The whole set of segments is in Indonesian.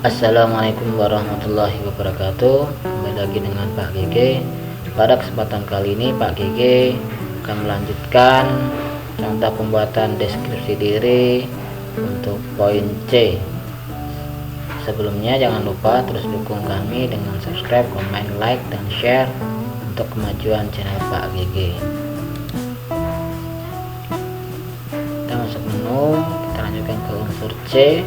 Assalamualaikum warahmatullahi wabarakatuh. Kembali lagi dengan Pak GG. Pada kesempatan kali ini Pak GG akan melanjutkan contoh pembuatan deskripsi diri untuk poin C. Sebelumnya jangan lupa terus dukung kami dengan subscribe, komen, like, dan share untuk kemajuan channel Pak GG. Kita masuk menu, kita lanjutkan ke unsur C.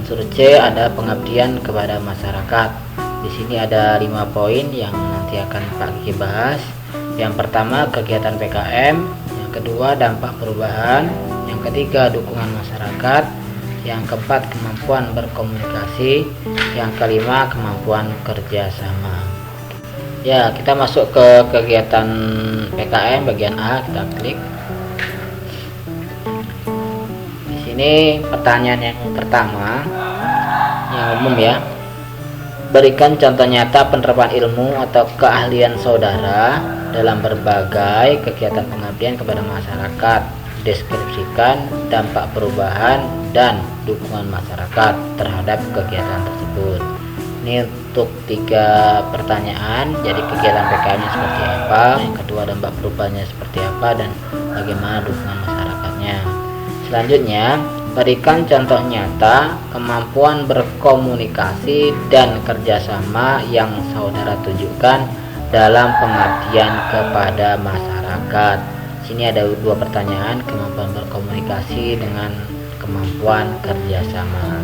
Unsur C ada pengabdian kepada masyarakat. Di sini ada 5 poin yang nanti akan Pak Gigi bahas. Yang pertama kegiatan PKM, yang kedua dampak perubahan, yang ketiga dukungan masyarakat, yang keempat kemampuan berkomunikasi, yang kelima kemampuan kerjasama. Ya, kita masuk ke kegiatan PKM bagian A, kita klik. Ini pertanyaan yang pertama yang umum ya. Berikan contoh nyata penerapan ilmu atau keahlian saudara dalam berbagai kegiatan pengabdian kepada masyarakat. Deskripsikan dampak perubahan dan dukungan masyarakat terhadap kegiatan tersebut. Ini untuk 3 pertanyaan. Jadi kegiatan PKM-nya seperti apa, yang kedua dampak perubahannya seperti apa, dan bagaimana dukungan masyarakatnya. Selanjutnya, berikan contoh nyata kemampuan berkomunikasi dan kerjasama yang saudara tunjukkan dalam pengabdian kepada masyarakat. Sini ada 2 pertanyaan, kemampuan berkomunikasi dengan kemampuan kerjasama.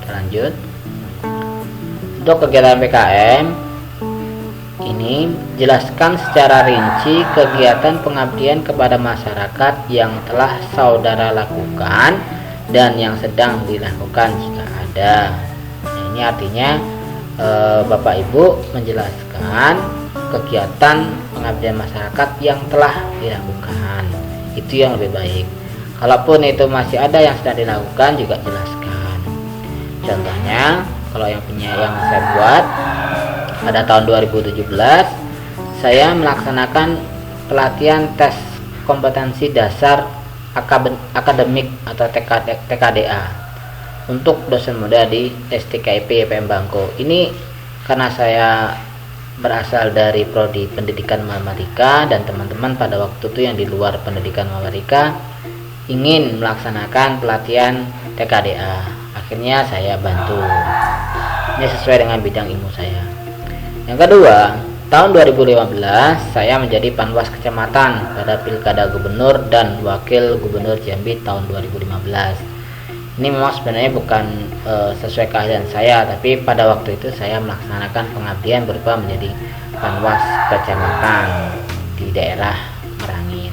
Kita lanjut. Untuk kegiatan PKM ini, jelaskan secara rinci kegiatan pengabdian kepada masyarakat yang telah saudara lakukan dan yang sedang dilakukan jika ada. Nah, ini artinya Bapak Ibu menjelaskan kegiatan pengabdian masyarakat yang telah dilakukan. Itu yang lebih baik. Kalaupun itu masih ada yang sedang dilakukan, juga jelaskan. Contohnya, kalau yang saya buat pada tahun 2017 saya melaksanakan pelatihan tes kompetensi dasar akademik atau TKDA untuk dosen muda di STKIP IPM Bangko. Ini karena saya berasal dari prodi pendidikan matematika dan teman-teman pada waktu itu yang di luar pendidikan matematika ingin melaksanakan pelatihan TKDA. Akhirnya saya bantu. Ini sesuai dengan bidang ilmu saya. Yang kedua, tahun 2015 saya menjadi panwas kecamatan pada Pilkada Gubernur dan Wakil Gubernur Jambi tahun 2015. Ini memang sebenarnya bukan sesuai keahlian saya, tapi pada waktu itu saya melaksanakan pengabdian berupa menjadi panwas kecamatan di daerah Merangin.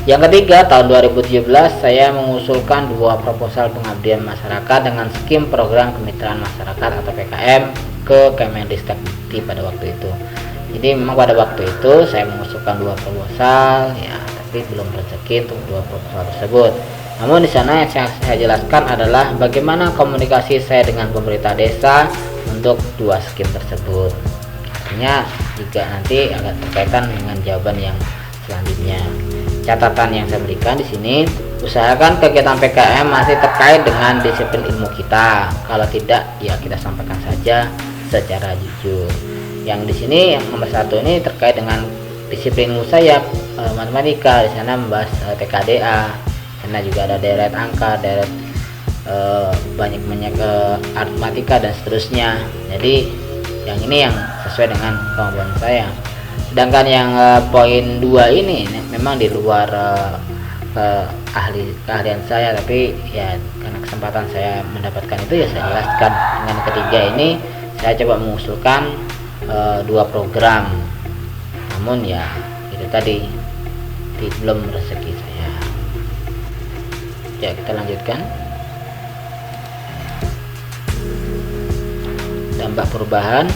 Yang ketiga, tahun 2017 saya mengusulkan 2 proposal pengabdian masyarakat dengan skim program kemitraan masyarakat atau PKM ke Kemendikbud pada waktu itu. Jadi memang pada waktu itu saya mengusulkan 2 proposal ya, tapi belum rezeki untuk 2 proposal tersebut. Namun di sana yang saya jelaskan adalah bagaimana komunikasi saya dengan pemerintah desa untuk 2 skim tersebut. Artinya juga nanti agak terkaitan dengan jawaban yang selanjutnya. Catatan yang saya berikan di sini, usahakan kegiatan PKM masih terkait dengan disiplin ilmu kita. Kalau tidak, ya kita sampaikan saja secara jujur. Yang di sini yang nomor 1 ini terkait dengan disiplin ilmu saya, matematika. Di sana membahas TKDA, karena juga ada deret angka, deret banyak aritmatika dan seterusnya. Jadi yang ini yang sesuai dengan kemampuan saya. Sedangkan yang poin 2 ini memang di luar keahlian saya, tapi ya karena kesempatan saya mendapatkan itu ya saya jelaskan. Dengan ketiga ini saya coba mengusulkan 2 program, namun ya itu tadi belum rezeki saya. Ya, kita lanjutkan. Dampak perubahan.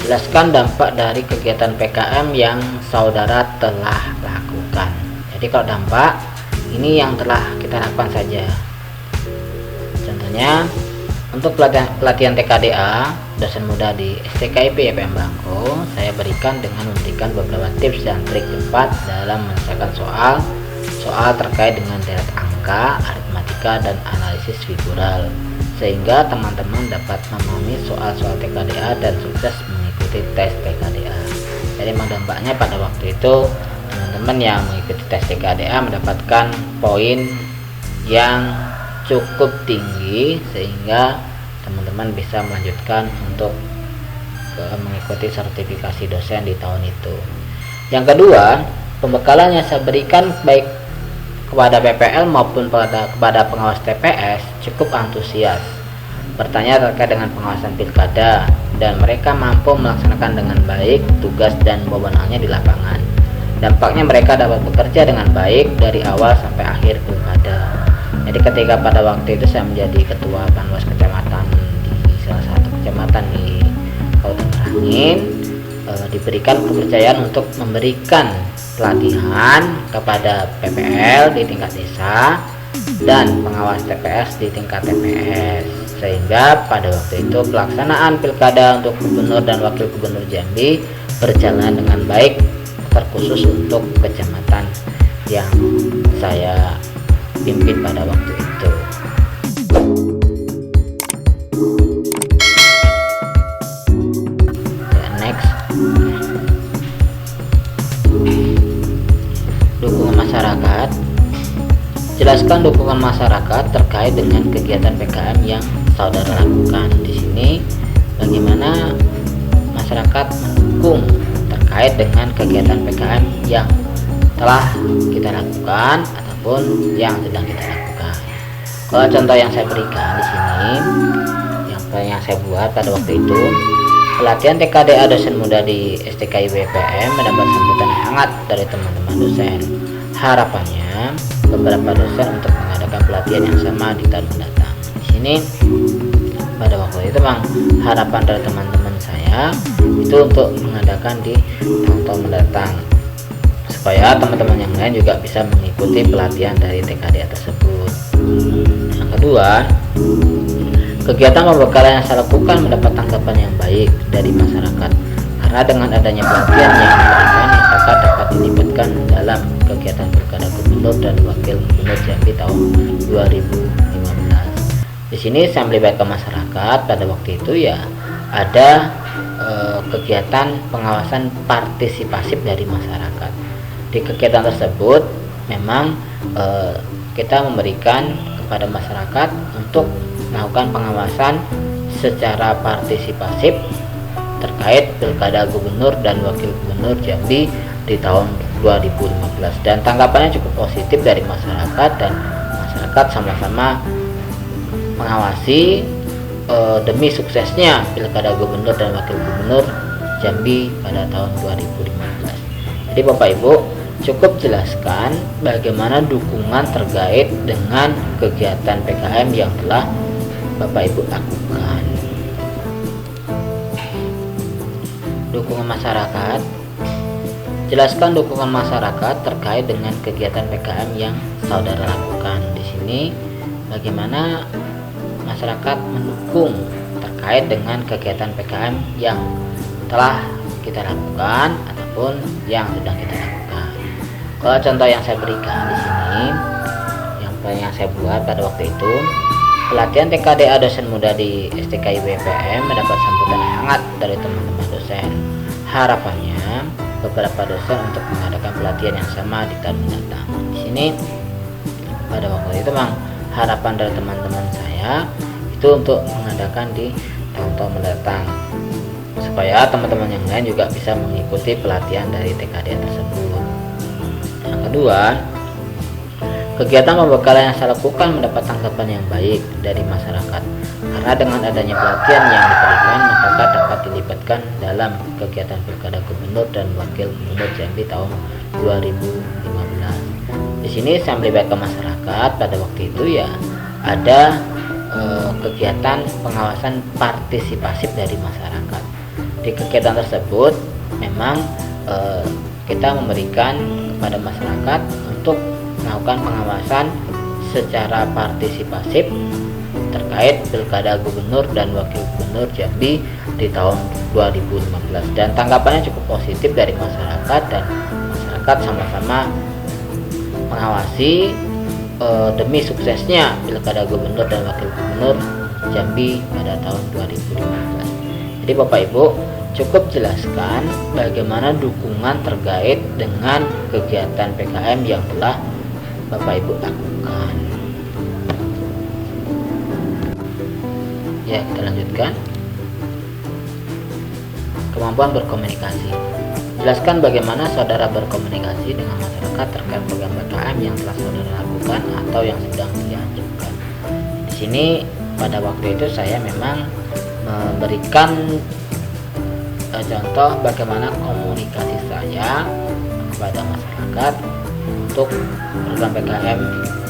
Jelaskan dampak dari kegiatan PKM yang saudara telah lakukan. Jadi kalau dampak ini yang telah kita lakukan saja. Contohnya untuk pelatihan TKDA dosen muda di STKIP IPM Bangko, saya berikan dengan memberikan beberapa tips dan trik cepat dalam menyelesaikan soal soal terkait dengan deret angka, aritmatika, dan analisis figural, sehingga teman-teman dapat memahami soal-soal TKDA dan sukses mengikuti tes TKDA. Jadi dampaknya pada waktu itu teman-teman yang mengikuti tes TKDA mendapatkan poin yang cukup tinggi, sehingga teman-teman bisa melanjutkan untuk mengikuti sertifikasi dosen di tahun itu. Yang kedua, pembekalan yang saya berikan baik kepada PPL maupun kepada pengawas TPS cukup antusias bertanya terkait dengan pengawasan pilkada, dan mereka mampu melaksanakan dengan baik tugas dan wewenangnya di lapangan. Dampaknya mereka dapat bekerja dengan baik dari awal sampai akhir pilkada. Jadi ketika pada waktu itu saya menjadi ketua Panwas kecamatan di salah satu kecamatan di Kabupaten Merangin, diberikan kepercayaan untuk memberikan pelatihan kepada PPL di tingkat desa dan pengawas TPS di tingkat TPS, sehingga pada waktu itu pelaksanaan pilkada untuk gubernur dan wakil gubernur Jambi berjalan dengan baik, terkhusus untuk kecamatan yang saya pimpin pada waktu itu. Next, dukungan masyarakat. Jelaskan dukungan masyarakat terkait dengan kegiatan PKM yang saudara lakukan. Di sini bagaimana masyarakat mendukung terkait dengan kegiatan PKM yang telah kita lakukan ataupun yang sedang kita lakukan. Kalau contoh yang saya berikan di sini, yang saya buat pada waktu itu, pelatihan TKDA dosen muda di STKI BPM mendapat sambutan yang hangat dari teman-teman dosen. Harapannya beberapa dosen untuk mengadakan pelatihan yang sama di tahun mendatang. Di sini pada waktu itu harapan dari teman-teman saya itu untuk mengadakan di tahun mendatang, supaya teman-teman yang lain juga bisa mengikuti pelatihan dari TKDA tersebut. Yang kedua, kegiatan pembekalan yang saya lakukan mendapat tanggapan yang baik dari masyarakat, karena dengan adanya pelatihan yang diberikan, masyarakat dapat dilibatkan dalam kegiatan pilkada gubernur dan wakil gubernur Jambi tahun 2015. Di sini saya melibatkan masyarakat pada waktu itu ya ada kegiatan pengawasan partisipasif dari masyarakat. Di kegiatan tersebut memang kita memberikan kepada masyarakat untuk melakukan pengawasan secara partisipasif terkait pilkada gubernur dan wakil gubernur Jambi di tahun 2015, dan tanggapannya cukup positif dari masyarakat, dan masyarakat sama-sama mengawasi demi suksesnya pilkada gubernur dan wakil gubernur Jambi pada tahun 2015. Jadi Bapak Ibu, cukup jelaskan bagaimana dukungan terkait dengan kegiatan PKM yang telah Bapak Ibu lakukan. Dukungan masyarakat. Jelaskan dukungan masyarakat terkait dengan kegiatan PKM yang saudara lakukan. Di sini bagaimana masyarakat mendukung terkait dengan kegiatan PKM yang telah kita lakukan ataupun yang sedang kita lakukan. Kalau contoh yang saya berikan di sini, yang saya buat pada waktu itu, pelatihan TKDA dosen muda di STKI BPM mendapat sambutan yang hangat dari teman-teman dosen. Harapannya beberapa dosen untuk mengadakan pelatihan yang sama di tahun mendatang. Di sini pada waktu itu harapan dari teman-teman saya itu untuk mengadakan di tahun-tahun mendatang, supaya teman-teman yang lain juga bisa mengikuti pelatihan dari TKDA tersebut. Yang kedua, kegiatan pembekalan yang saya lakukan mendapat tanggapan yang baik dari masyarakat, karena dengan adanya pelatihan yang diberikan, masyarakat dapat dilibatkan dalam kegiatan pilkada gubernur dan wakil gubernur Jambi tahun 2015. Di sini saya melibatkan masyarakat pada waktu itu ya ada kegiatan pengawasan partisipasif dari masyarakat. Di kegiatan tersebut memang kita memberikan kepada masyarakat untuk melakukan pengawasan secara partisipasif terkait pilkada gubernur dan wakil gubernur Jambi di tahun 2015, dan tanggapannya cukup positif dari masyarakat, dan masyarakat sama-sama mengawasi demi suksesnya Pilkada Gubernur dan Wakil Gubernur Jambi pada tahun 2015. Jadi Bapak Ibu, cukup jelaskan bagaimana dukungan terkait dengan kegiatan PKM yang telah Bapak Ibu lakukan. Ya, kita lanjutkan. Kemampuan berkomunikasi. Jelaskan bagaimana saudara berkomunikasi dengan masyarakat terkait program PKM yang telah saudara lakukan atau yang sedang diajukan. Di sini pada waktu itu saya memang memberikan contoh bagaimana komunikasi saya kepada masyarakat untuk program PKM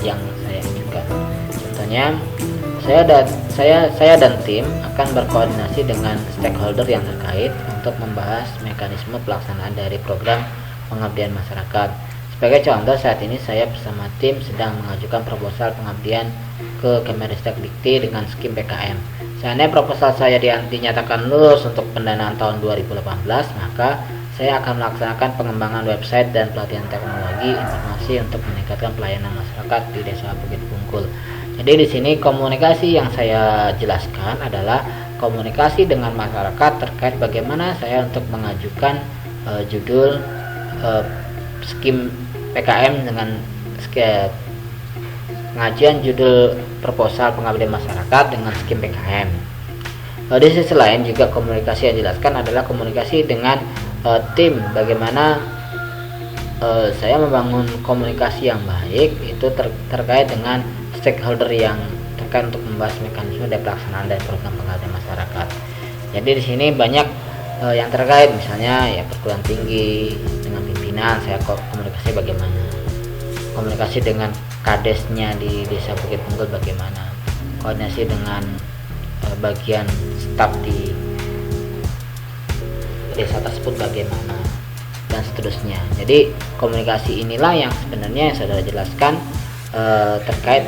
yang saya ajukan. Contohnya, saya dan tim akan berkoordinasi dengan stakeholder yang terkait untuk membahas mekanisme pelaksanaan dari program pengabdian masyarakat. Sebagai contoh, saat ini saya bersama tim sedang mengajukan proposal pengabdian ke Kemenristek Dikti dengan skim PKM. Seandainya proposal saya dinyatakan lulus untuk pendanaan tahun 2018, maka saya akan melaksanakan pengembangan website dan pelatihan teknologi informasi untuk meningkatkan pelayanan masyarakat di Desa Bukit Bungkul. Jadi di sini komunikasi yang saya jelaskan adalah komunikasi dengan masyarakat terkait bagaimana saya untuk mengajukan judul skim PKM dengan pengajuan judul proposal pengabdian masyarakat dengan skim PKM. Di sisi lain juga komunikasi yang dijelaskan adalah komunikasi dengan tim, bagaimana saya membangun komunikasi yang baik itu terkait dengan stakeholder yang terkait untuk membahas mekanisme dan pelaksanaan dari program pengabdian masyarakat. Jadi di sini banyak yang terkait, misalnya ya perguruan tinggi, dengan pimpinan saya komunikasi bagaimana, komunikasi dengan kadesnya di Desa Bukit Bungkul bagaimana, koordinasi dengan bagian staf di desa tersebut bagaimana, dan seterusnya. Jadi komunikasi inilah yang sebenarnya yang saudara jelaskan terkait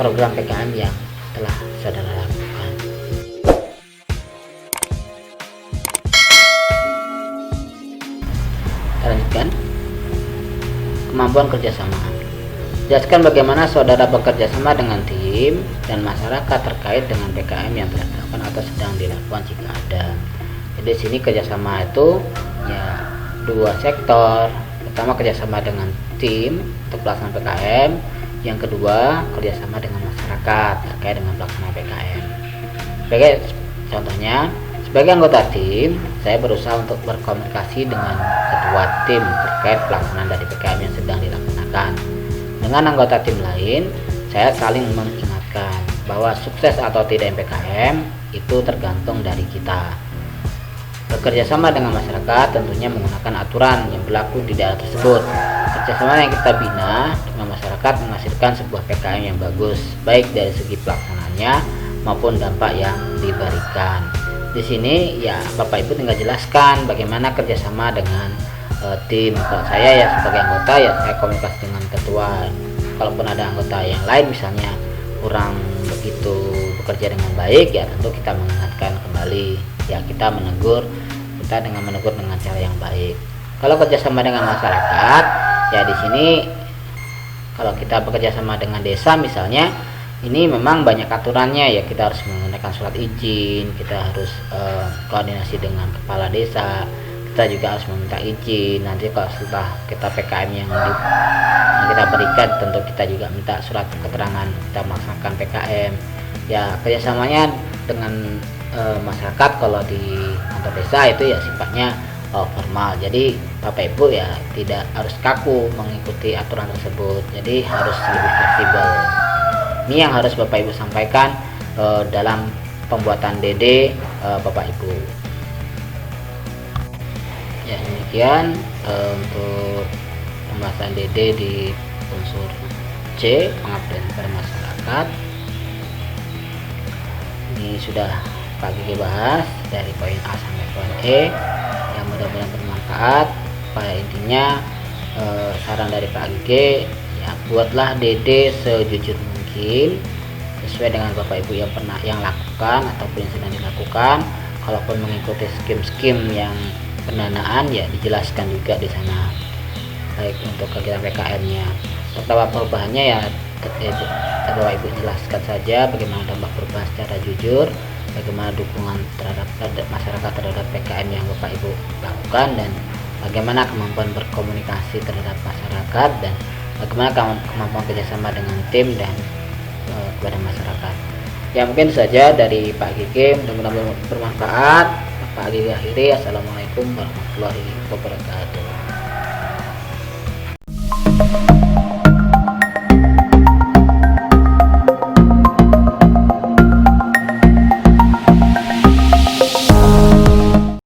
program PKM yang telah saudara lakukan. Kita lanjutkan. Kemampuan kerjasama. Jelaskan bagaimana saudara bekerja sama dengan tim dan masyarakat terkait dengan PKM yang telah dilakukan atau sedang dilakukan jika ada. Jadi sini kerjasama itu ya dua sektor. Pertama, kerjasama dengan tim untuk pelaksanaan PKM. Yang kedua, kerjasama dengan masyarakat terkait dengan pelaksanaan PKM. Sebagai contohnya, sebagai anggota tim, saya berusaha untuk berkomunikasi dengan ketua tim terkait pelaksanaan dari PKM yang sedang dilaksanakan. Dengan anggota tim lain, saya saling mengingatkan bahwa sukses atau tidak PKM itu tergantung dari kita. Bekerjasama dengan masyarakat tentunya menggunakan aturan yang berlaku di daerah tersebut. Kerjasama yang kita bina dengan masyarakat menghasilkan sebuah PKM yang bagus, baik dari segi pelaksanaannya maupun dampak yang diberikan. Di sini ya Bapak Ibu tinggal jelaskan bagaimana kerjasama dengan tim. Kalau saya ya sebagai anggota ya saya komunikasi dengan ketua. Kalaupun ada anggota yang lain misalnya kurang begitu bekerja dengan baik, ya tentu kita mengingatkan kembali, ya kita menegur dengan cara yang baik. Kalau kerjasama dengan masyarakat, ya di sini kalau kita bekerja sama dengan desa misalnya, ini memang banyak aturannya, ya kita harus menggunakan surat izin, kita harus koordinasi dengan kepala desa, kita juga harus meminta izin. Nanti kalau setelah kita PKM yang kita berikan, tentu kita juga minta surat keterangan kita melaksanakan PKM. Ya kerjasamanya dengan masyarakat kalau di kantor desa itu ya sifatnya formal. Jadi Bapak Ibu ya tidak harus kaku mengikuti aturan tersebut, jadi harus lebih fleksibel. Ini yang harus Bapak Ibu sampaikan dalam pembuatan DD Bapak Ibu. Ya demikian untuk pembahasan DD di unsur C, pengabdian kepada masyarakat. Ini sudah Pak Gigi bahas dari poin A sampai poin E, yang mudah-mudahan bermanfaat. Pada intinya saran dari Pak Gigi, ya buatlah DD sejujur mungkin sesuai dengan Bapak Ibu yang lakukan ataupun yang sedang dilakukan. Kalaupun mengikuti skim-skim yang pendanaan, ya dijelaskan juga di sana, baik untuk kegiatan PKM-nya dampak perubahannya ya Bapak Ibu jelaskan saja bagaimana dampak perubahan secara jujur, bagaimana dukungan terhadap masyarakat terhadap PKM yang Bapak Ibu lakukan, dan bagaimana kemampuan berkomunikasi terhadap masyarakat, dan bagaimana kemampuan kerjasama dengan tim dan kepada masyarakat. Ya, mungkin saja dari Pak Gigi, mudah-mudahan bermanfaat. Pak Gigi akhiri, assalamualaikum warahmatullahi wabarakatuh.